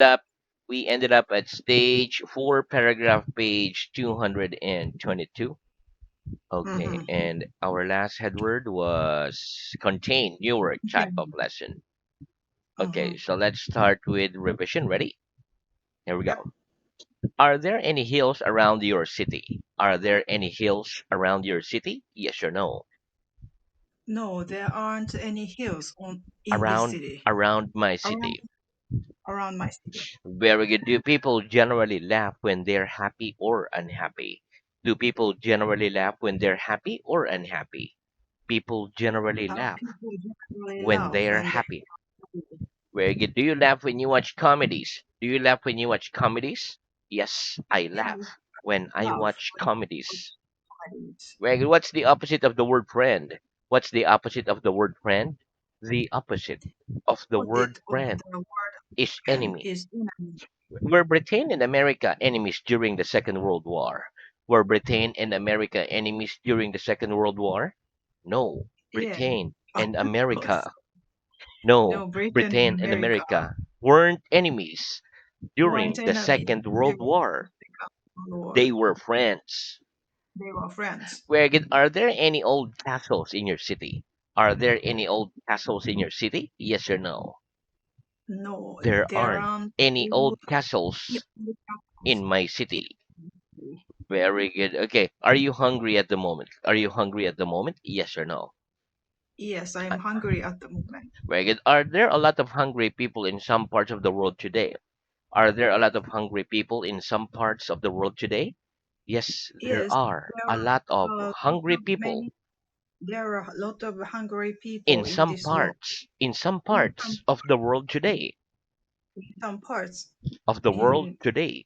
Up, we ended up at stage 4, paragraph page 222. Okay, Mm-hmm. and our last headword was contain, newer type of lesson. Mm-hmm. Okay, so let's start with revision. Ready? Here we Yep. go. Are there any hills around your city? Are there any hills around your city? Yes or no? No, there aren't any hills on in this Around city. around my Around city. around my city. Very good. Do people generally laugh when they're happy or unhappy? Do people generally laugh when they're happy or unhappy? People generally laugh People generally when laugh they're when they happy. Very good. Do you laugh when you watch comedies? Do you laugh when you watch comedies? Yes, I laugh yes, when I laugh watch when comedies. somebody's Very good. What's the opposite of the word friend? What's the opposite of the word friend? The opposite of the word opposite of friend the word is and enemy. is enemy. Were Britain and America enemies during the Second World War? Were Britain and America enemies during the Second World War? No. Yeah. Britain Of and course. America. No. No, Britain and Britain and America America weren't enemies weren't during the enemies Second World during War. the war. They were friends. They were friends. Are there any old castles in your city? Are there any old castles in your city? Yes or no? No, There there aren't aren't any old old castles castles in my in city. the city. Very good. Okay. Are you hungry at the moment? Are you hungry at the moment? Yes or no? Yes, I Uh, am hungry at the moment. Very good. Are there a lot of hungry people in some parts of the world today? Are there a lot of hungry people in some parts of the world today? Yes, there Yes, are there a lot of are a lot hungry of people many. There are a lot of hungry people in in some this world. parts, in some In parts of the world today, some parts of the world in today.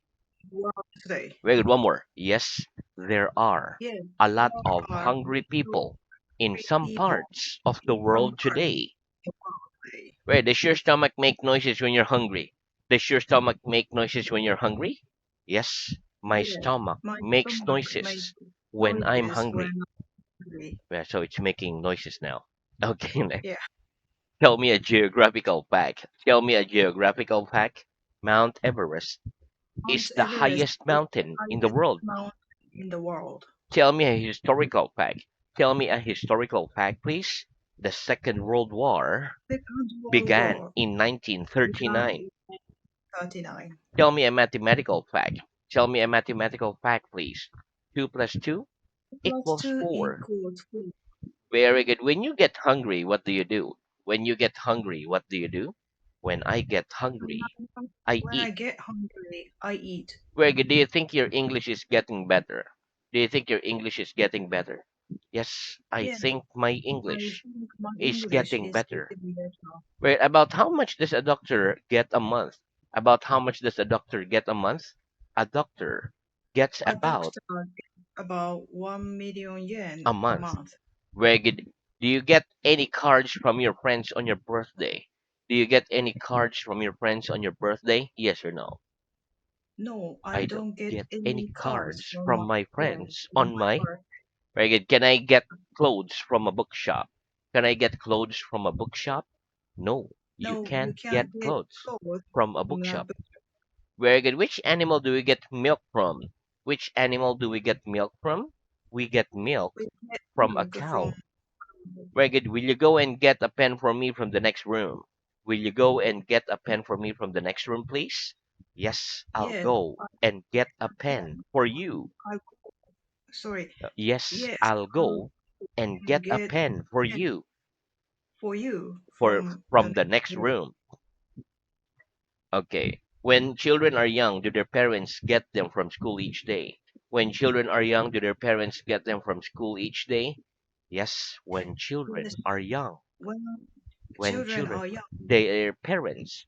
the world today. Very good. One more. Yes, there are Yes, a lot there of are hungry so people in many some people parts of the in some world parts today. of the world today. Wait, does your stomach make noises when you're hungry? Does your stomach make noises when you're hungry? Yes, my Yes, stomach my makes stomach makes noises when I'm noises when hungry. I'm hungry. Yeah, so it's making noises now. Okay, Yeah, tell me a geographical fact. Tell me a geographical fact. Mount Everest Mount is the Everest highest is mountain the in the highest world. mountain in the world. Tell me a historical fact. Tell me a historical fact, please. The Second World War Second World began War in began 1939. in 1939. Tell me a mathematical fact. Tell me a mathematical fact, please. 2 plus 2 Plus equals 2 4. equals 4. Very good. When you get hungry, what do you do? When you get hungry, what do you do? When I get hungry, I When I eat. get hungry, I eat. Very good. Do you think your English is getting better? Do you think your English is getting better? Yes, I Yeah, think my I English think my is English getting is better. getting better. Wait, about how much does a doctor get a month? About how much does a doctor get a month? A doctor gets A about doctor gets about 1 million yen a a month. month. Very good. Do you get any cards from your friends on your birthday? Do you get any cards from your friends on your birthday? Yes or no? No, I I don't don't get get any any cards cards from from my my friends friends on on my my. birthday. Very good. Can I get clothes from a bookshop? Can I get clothes from a bookshop? No, you No, you can't get can't get clothes clothes from a from a bookshop. Very good. Which animal do we get milk from? Which animal do we get milk from? We get milk we get from a milk from. cow. Very good. Will you go and get a pen for me from the next room? Will you go and get a pen for me from the next room, please? Yes, I'll Yes, go I, and get a yeah, pen for you. I sorry. Yes, Yes, I'll I'll go and get a get pen for pen you for you for from the from the next next room. room. Okay. When children are young, do their parents get them from school each day? When children are young, do their parents get them from school each day? Yes, when children Yes, are young. when When children children, are young, their parents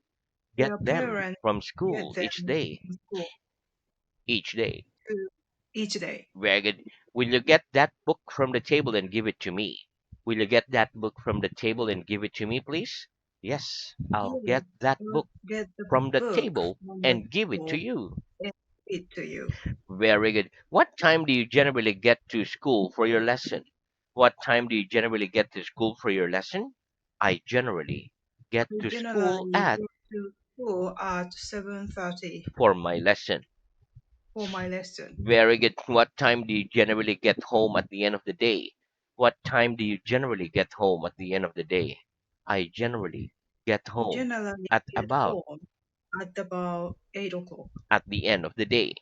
get their them parents from get school them each day. from school Each day. to each day. Very good. Will you get that book from the table and give it to me? Will you get that book from the table and give it to me, please? Yes, I'll Yes, get that I'll book get the from the book table from the and give it to table you. and give it to you. Very good. What time do you generally get to school for your lesson? What time do you generally get to school for your lesson? I generally get We to school generally at get to school at 7:30 for my lesson. for my lesson. Very good. What time do you generally get home at the end of the day? What time do you generally get home at the end of the day? I generally get home Generally at get about home at about 8 o'clock at the end of the day.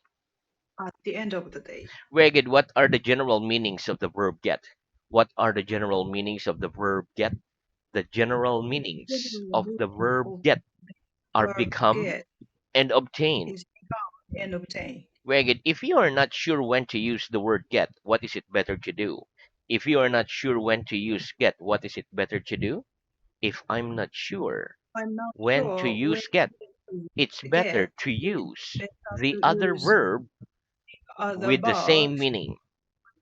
at the end of the day. Very good. What are the general meanings of the verb get? What are the general meanings of the verb get? The general meanings General of the meaning verb of get are verb become get and obtain. is become and obtain. Very good. If you are not sure when to use the word get, what is it better to do? If you are not sure when to use get, what is it better to do? If I'm not sure I'm not when to sure when use get, it's to better get. to It's use better the to other use verb other with the same verbs meaning.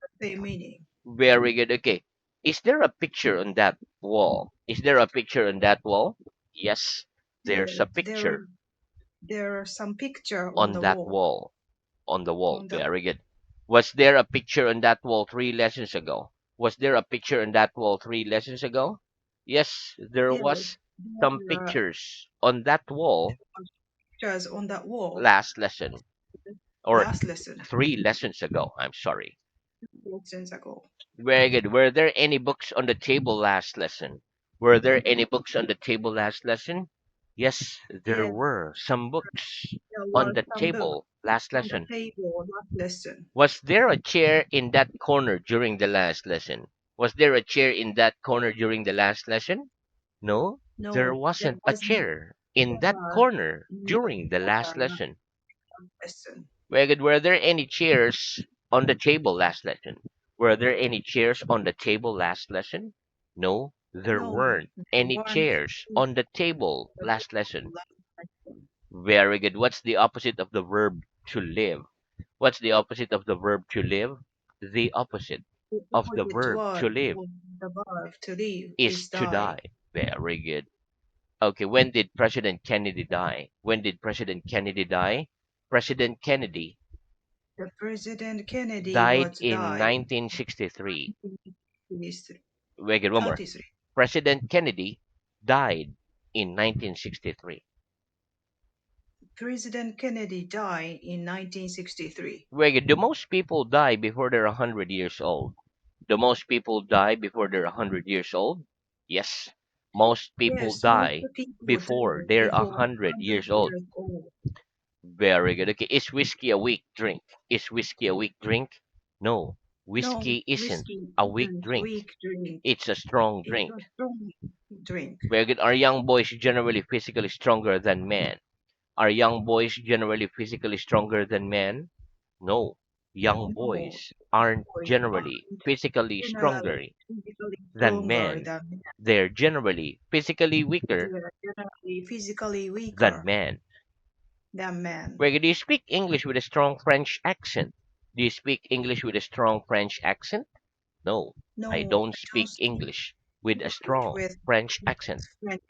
the same meaning. Very good. Okay. Is there a picture on that wall? Is there a picture on that wall? Yes, there's a Yes, picture there are some picture on on the that wall. wall. On the wall. On the Very good. Was there a picture on that wall 3 lessons ago? Was there a picture on that wall 3 lessons ago? Yes, there Yes, was some there are pictures on that wall pictures on that wall last lesson or last lesson, 3 lessons ago. I'm sorry. lessons ago. Very good. Were there any books on the table last lesson? Were there any books on the table last lesson? Yes, there Yes, were some books there on were the some books table last on the lesson. table last lesson. Was there a chair in that corner during the last lesson? Was there a chair in that corner during the last lesson? No, there No, there wasn't a wasn't chair in that ever corner in the during the last corner last lesson. lesson. Very good. Were there any chairs on the table last lesson? Were there any chairs on the table last lesson? No, there No, weren't there any weren't chairs any on the table on the last table lesson. last lesson. Very good. What's the opposite of the verb to live? What's the opposite of the verb to live? The opposite The of the opposite verb word to live of the verb to live is is to die. die. Very good. Okay, when did President Kennedy die? When did President Kennedy die? President Kennedy The President Kennedy died was in died 1963. in Wait, one more. 33. President Kennedy died in 1963. President Kennedy died in 1963. Wait, do most people die before they're 100 years old? Do most people die before they're 100 years old? Yes. Most people Yes, most die of the people before died they're before 100 100 years old. years old. Very good. Okay, is whiskey a weak drink? Is whiskey a weak drink? No, No, whiskey isn't whiskey a weak isn't drink. weak drink. It's a strong It's drink. a strong drink. Very good. Are young boys generally physically stronger than men? Are young boys generally physically stronger than men? No, young No, boys aren't boys are generally physically stronger generally physically than stronger men. than men. They're generally physically They weaker are generally physically than weaker men. than men. Wait, do you speak English with a strong French accent? Do you speak English with a strong French accent? No, I No, don't I don't speak speak English with a English strong with French accent. French.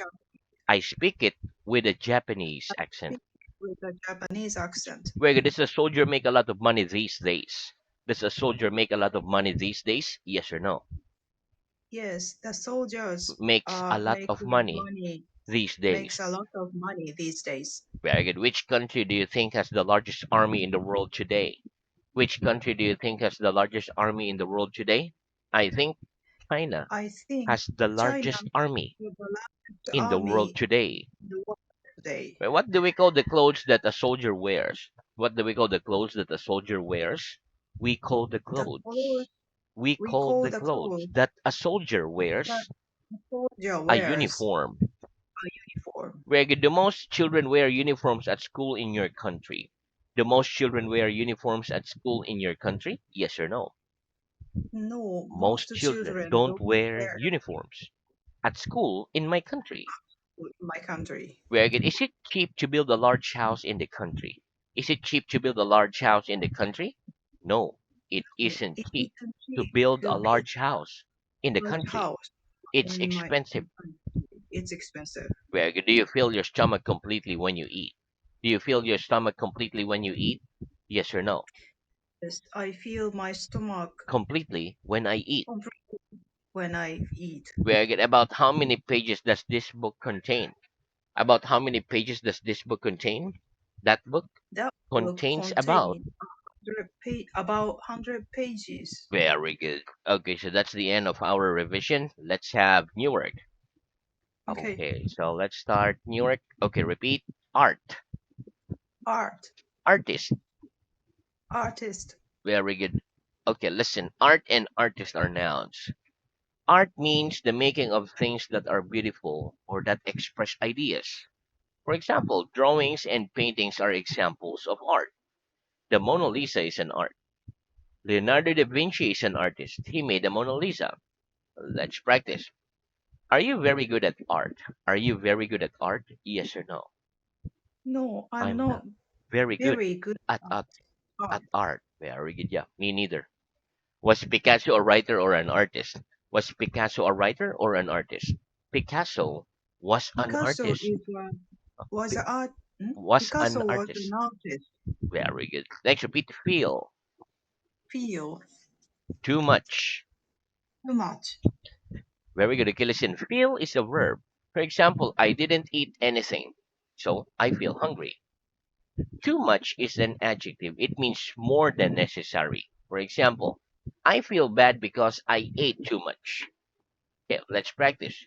I speak it with a I Japanese accent. speak with a Japanese accent. Wait, does a soldier make a lot of money these days? Does a soldier make a lot of money these days? Yes or no? Yes, the soldiers Makes a lot make of money money, these makes days. a lot of money these days. Very good. Which country do you think has the largest army in the world today? Which country do you think has the largest army in the world today? I think China I think has the China largest army is the largest in the world army today. in the world today. Well, what do we call the clothes that a soldier wears? What do we call the clothes that a soldier wears? We call the The clothes clothes. We we call call the the clothes clothes that a soldier that wears the soldier a wears uniform. a uniform. Where do most children wear uniforms at school in your country? Do most children wear uniforms at school in your country? Yes or no? No, most Most children children don't don't wear wear uniforms at school in my country. in my country. Where again, is it cheap to build a large house in the country? Is it cheap to build a large house in the country? No, it isn't It cheap isn't to cheap build to a build large house in the a large country. house It's in my expensive. country. It's expensive. Where again, do you fill your stomach completely when you eat? Do you fill your stomach completely when you eat? Yes or no? Yes, I feel my stomach Completely when I eat. when I eat. Where again, about how many pages does this book contain? About how many pages does this book contain? That book That will contains about. contain about 100 pages. Very good. Okay, so that's the end of our revision. Let's have new word. Okay. Okay, so let's start new word. Okay, repeat. Art. Art, Artist. artist. Very good. Okay, listen. Art and artist are nouns. Art means the making of things that are beautiful or that express ideas. For example, drawings and paintings are examples of art. The Mona Lisa is an art. Leonardo da Vinci is an artist. He made the Mona Lisa. Let's practice. Are you very good at art? Are you very good at art? Yes or no? No, I'm I'm not not very good very good at at art. art. At art. Very good. Yeah, me neither. Was Picasso a writer or an artist? Was Picasso a writer or an artist? Picasso was an Picasso artist. is was Pi- an art. Was an Picasso was an artist. artist. Very good. Next, repeat feel. Feel Too much. too much. Very good. Okay, listen. Feel is a verb. For example, I didn't eat anything, so I feel hungry. Too much is an adjective. It means more than necessary. For example, I feel bad because I ate too much. Okay, let's practice.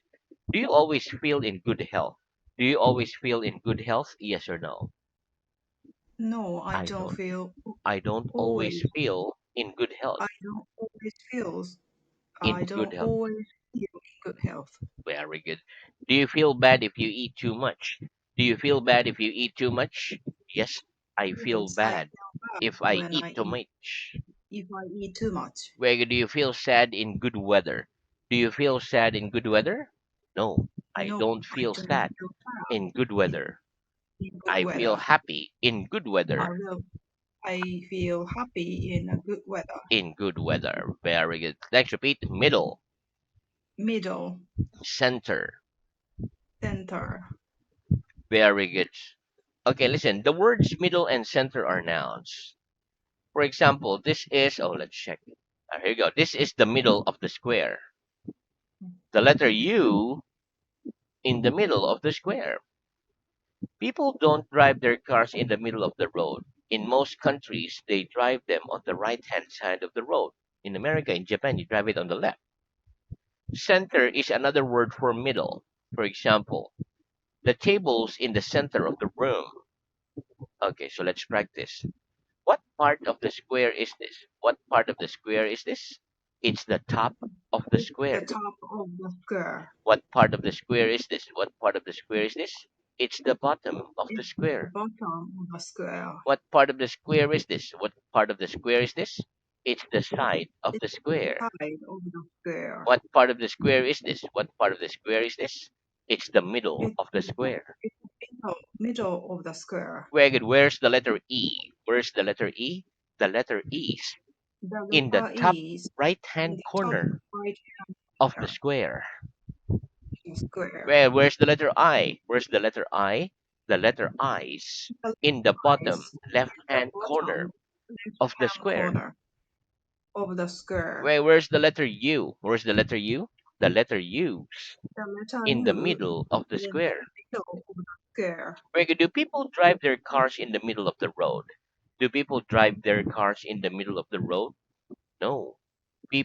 Do you always feel in good health? Do you always feel in good health? Yes or no? No, I I don't don't. feel I don't always always. feel in good health. I don't always feel. In I good don't health. always feel in good health. Very good. Do you feel bad if you eat too much? Do you feel bad if you eat too much? Yes, I feel Yes, I bad feel bad if I when eat I too eat much. if I eat too much. Where do you feel sad in good weather? Do you feel sad in good weather? No, I No, don't I feel don't sad feel bad in good in, weather. in good I feel weather. happy in good I weather. will. I feel happy in a good weather. In good weather. Very good. Let's repeat. Middle, Middle, center. center. Very good. Okay, listen. The words middle and center are nouns. For example, this is, oh, let's check. Here you go. This is the middle of the square. The letter U in the middle of the square. People don't drive their cars in the middle of the road. In most countries, they drive them on the right hand side of the road. In America, in Japan, you drive it on the left. Center is another word for middle. For example, the table's in the center of the room. Okay, so let's practice. What part of the square is this? What part of the square is this? It's the top of the It's the square. top of the square. What part of the square is this? What part of the square is this? It's the bottom of the It's the square. bottom of the square. What part of the square is this? What part of the square is this? It's the side of It's the the square. side of the square. What part of the square is this? What part of the square is this? It's the middle It's of the square. it's the middle of the square. Very good. Where's the letter E? Where's the letter E? The letter E is The in the letter top E is right in hand the top corner right of the corner square. of the square. Where's the letter I? Where's the letter I? The letter I is The in the letter bottom is left the hand corner bottom left of the hand square. corner of the square. Where's the letter U? Where's the letter U? The letter U The letter in the U middle of the is in the square. middle of the square. Where do people drive their cars in the middle of the road? Do people drive their cars in the middle of the road? No.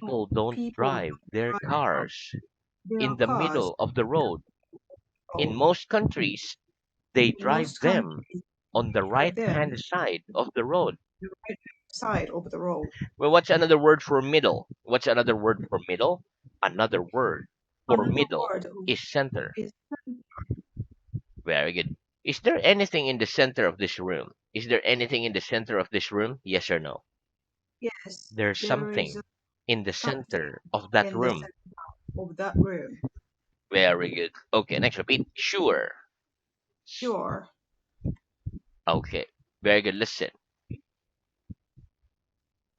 No, People don't people drive don't their drive cars their in the cars middle of the in the road. In road. most countries, they In drive most them countries, on the drive right them hand side of the road. the right side of the road. Well, what's another word for middle? What's another word for middle? Another word for Another middle word is center. is Very good. Is there anything in the center of this room? Is there anything in the center of this room? Yes or no? yes, There's there is something in the something center of that in the room. center of that room. Very good. Okay, next repeat. Sure. Sure, Okay. Very good. Listen.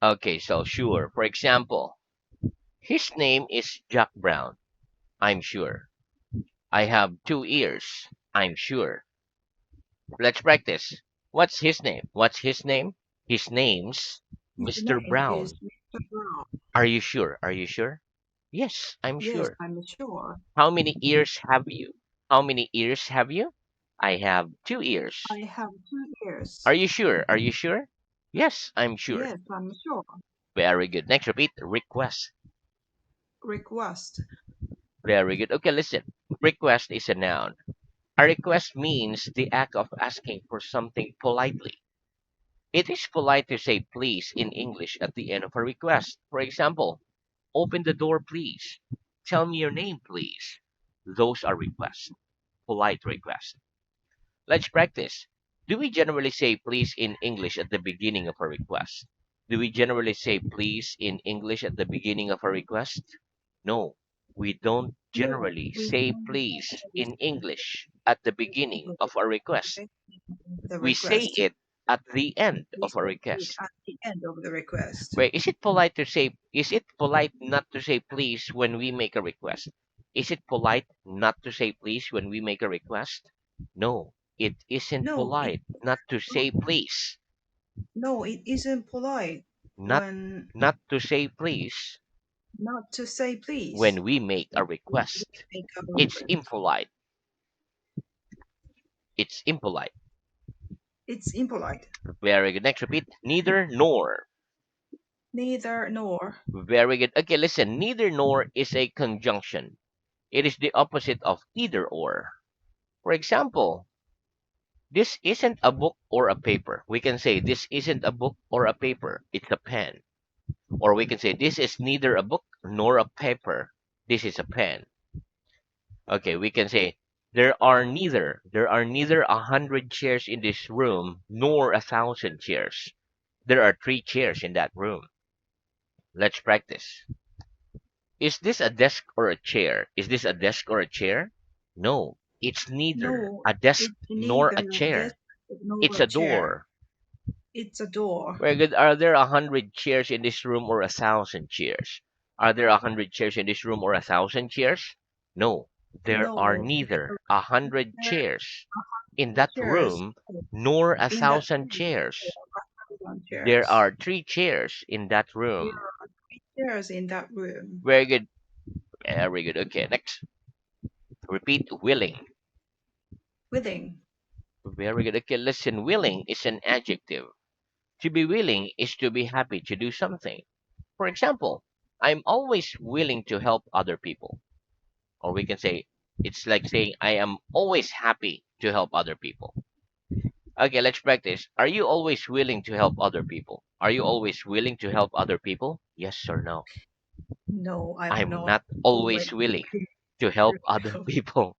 Okay, so sure. For example, his name is Jack Brown. I'm sure. I have 2 ears. I'm sure. Let's practice. What's his name? What's his name? His name's his Mr. name is Brown. Mr. Brown. Are you sure? Are you sure? Yes, I'm Yes, sure. I'm sure. How many ears have you? How many ears have you? I have 2 ears. I have 2 ears. Are you sure? Are you sure? Yes, I'm sure. Yes, I'm sure. Very good. Next, repeat. Request. Request. Very good. Okay, listen. Request is a noun. A request means the act of asking for something politely. It is polite to say please in English at the end of a request. For example, open the door, please. Tell me your name, please. Those are requests, polite requests. Let's practice. Do we generally say please in English at the beginning of a request? Do we generally say please in English at the beginning of a request? No, we don't No, generally we say don't please always in English at the beginning of a request. say the We say request. it at the end We of a say it request. at the end of the request. Wait, is it polite not to say please when we make a request? Is it polite not to say please when we make a request? No, it isn't No, it polite not to say please. no, it isn't polite Not when not to say please not to say please. when we make a When we request. make a It's request. impolite. It's impolite. It's impolite. Very good. Next, repeat. Neither nor. Neither nor. Very good. Okay, listen. Neither nor is a conjunction. It is the opposite of either or. For example, this isn't a book or a paper. We can say this isn't a book or a paper. It's a pen. Or we can say this is neither a book nor a paper. This is a pen. Okay, we can say there are neither 100 chairs in this room nor 1,000 chairs. There are 3 chairs in that room. Let's practice. Is this a desk or a chair? Is this a desk or a chair? No, it's neither No, a desk it's nor neither a a desk chair. nor It's a a chair. door. It's a door. Very good. Are there 100 chairs in this room or 1,000 chairs? Are there 100 chairs in this room or 1,000 chairs? No, there are No, neither a hundred there are chairs in that chairs room nor a in that thousand room chairs. or There chairs. are 3 chairs in that There room. are chairs in that room. Very good. Very good. Okay, next. Repeat willing. Willing. Very good. Okay, listen. Willing is an adjective. To be willing is to be happy to do something. For example, I'm always willing to help other people. Or we can say, it's like saying, I am always happy to help other people. Okay, let's practice. Are you always willing to help other people? Are you always willing to help other people? Yes or no? No, I'm I'm not not always always willing to help other help. people.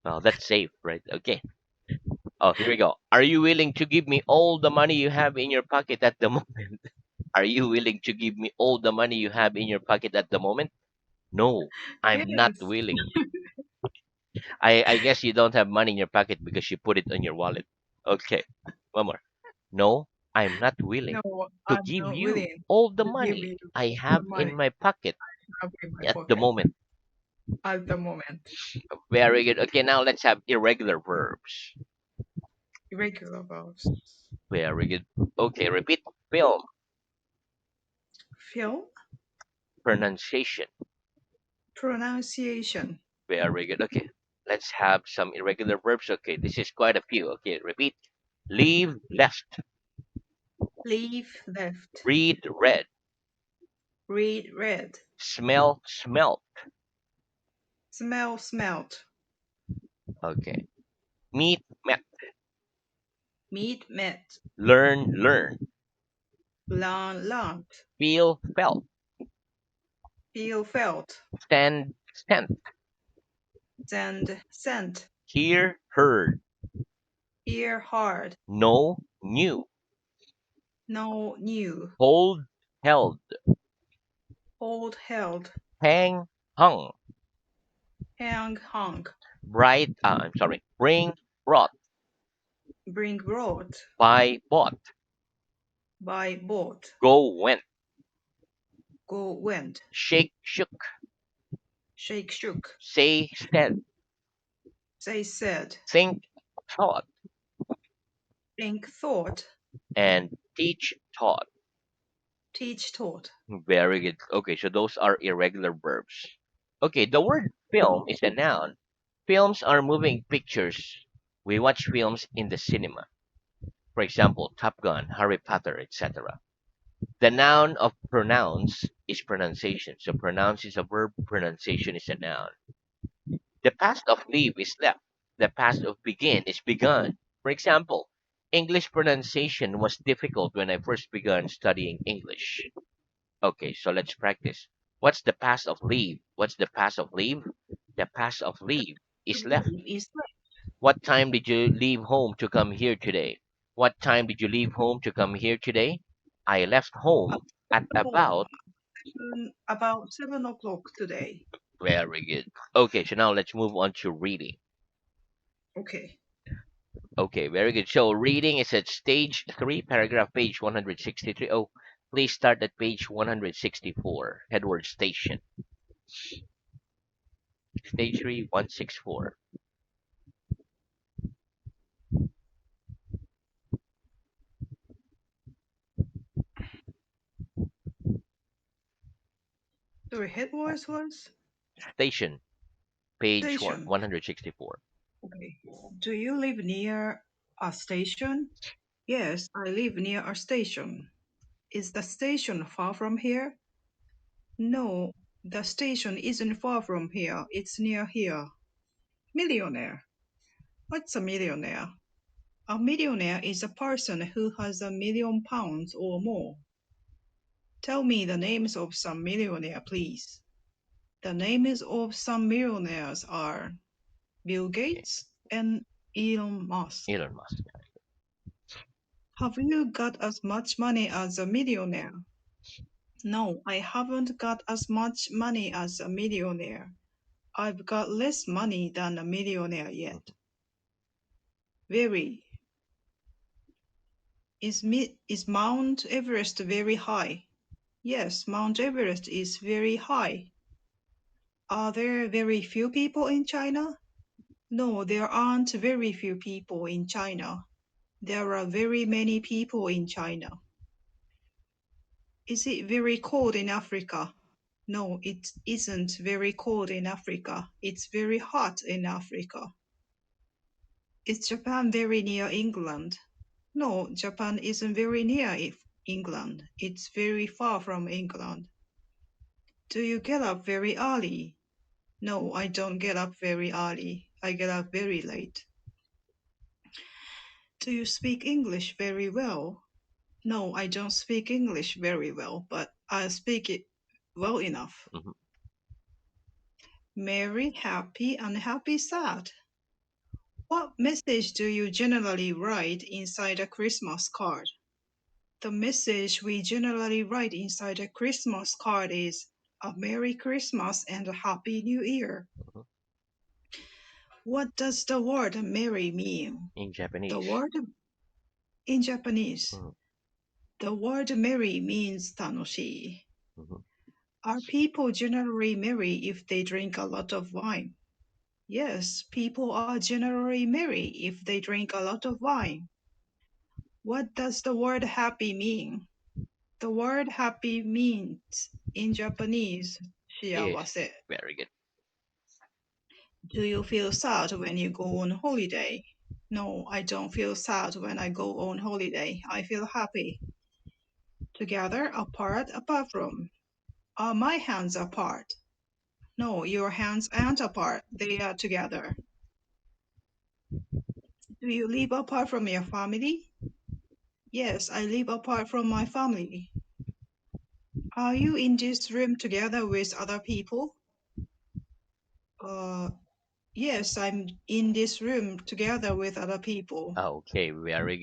Well, that's safe, right? Okay. Oh, here we go. Are you willing to give me all the money you have in your pocket at the moment? Are you willing to give me all the money you have in your pocket at the moment? No, I'm not Yes. willing. I guess you don't have money in your pocket because you put it on your wallet. Okay, one more. No, I'm not willing No, to I'm give not you willing all the to give money you I the have money in my pocket I have in my at the pocket moment. at the moment. Very good. Okay, now let's have irregular verbs. Irregular verbs. Very good. Okay, repeat. Film. Film. Pronunciation. Pronunciation. Very good. Okay, let's have some irregular verbs. Okay, this is quite a few. Okay, repeat. Leave, left. Leave left. Read, read. Read read. Smell, smelt. Smell smelt. Okay. Meet, met. Meet met. Learn, learned. Learn learned. Feel, felt. Feel felt. Stand, stand. Send sent. Hear, heard. Hear hard. Know, knew. Know new. Hold, held. Hold held. Hang, hung. Hang hung. Bring, brought. Bring brought. Buy, bought. Buy bought. Go, went. Go went. Shake, shook. Shake shook. Say, said. Say said. Think, thought. Think thought. And teach, taught. Teach taught. Very good. Okay, so those are irregular verbs. Okay, the word film is a noun. Films are moving pictures. We watch films in the cinema. For example, Top Gun, Harry Potter, etc. The noun of pronounce is pronunciation. So pronounce is a verb, pronunciation is a noun. The past of leave is left. The past of begin is begun. For example, English pronunciation was difficult when I first began studying English. Okay, so let's practice. What's the past of leave? What's the past of leave? The past of leave is left. Leave is What time did you leave home to come here today? What time did you leave home to come here today? I left home at home about. about 7 o'clock today. Very good. Okay, so now let's move on to reading. Okay. Okay, very good. So reading is at stage 3, paragraph page 163. Oh, please start at page 164, headword station. Stage 3, 164. Sorry, headwaters was Station, page station. 164. Okay. Do you live near a station? Yes, I live near a station. Is the station far from here? No, the station isn't far from here. It's near here. Millionaire. What's a millionaire? A millionaire is a person who has £1 million or more. Tell me the names of some millionaire, please. The names of some millionaires are Bill Okay, Gates and Elon Musk. Elon Musk. Have you got as much money as a millionaire? No, I haven't got as much money as a millionaire. I've got less money than a millionaire yet. Mhm. Very. Is Mount Everest very high? Yes, Mount Everest is very high. Are there very few people in China? No, there aren't very few people in China. There are very many people in China. Is it very cold in Africa? No, it isn't very cold in Africa. It's very hot in Africa. Is Japan very near England? No, Japan isn't very near England. It's very far from England. Do you get up very early? No, I don't get up very early. I get up very late. Do you speak English very well? No, I don't speak English very well, but I speak it well enough. Mhm. Merry, happy, unhappy, sad. What message do you generally write inside a Christmas card? The message we generally write inside a Christmas card is a Merry Christmas and a Happy New Year. Mhm. What does the word merry mean? In The Japanese. word in Japanese, Mhm. the word merry means tanoshii. Mhm. Are people generally merry if they drink a lot of wine? Yes, people are generally merry if they drink a lot of wine. What does the word happy mean? The word happy means in Japanese Yes, 幸せ. very good. Do you feel sad when you go on holiday? No, I don't feel sad when I go on holiday. I feel happy. Together, apart from. Are my hands apart? No, your hands aren't apart. They are together. Do you live apart from your family? Yes, I live apart from my family. Are you in this room together with other people? Uh, yes, I'm in this room together with other people. Okay, very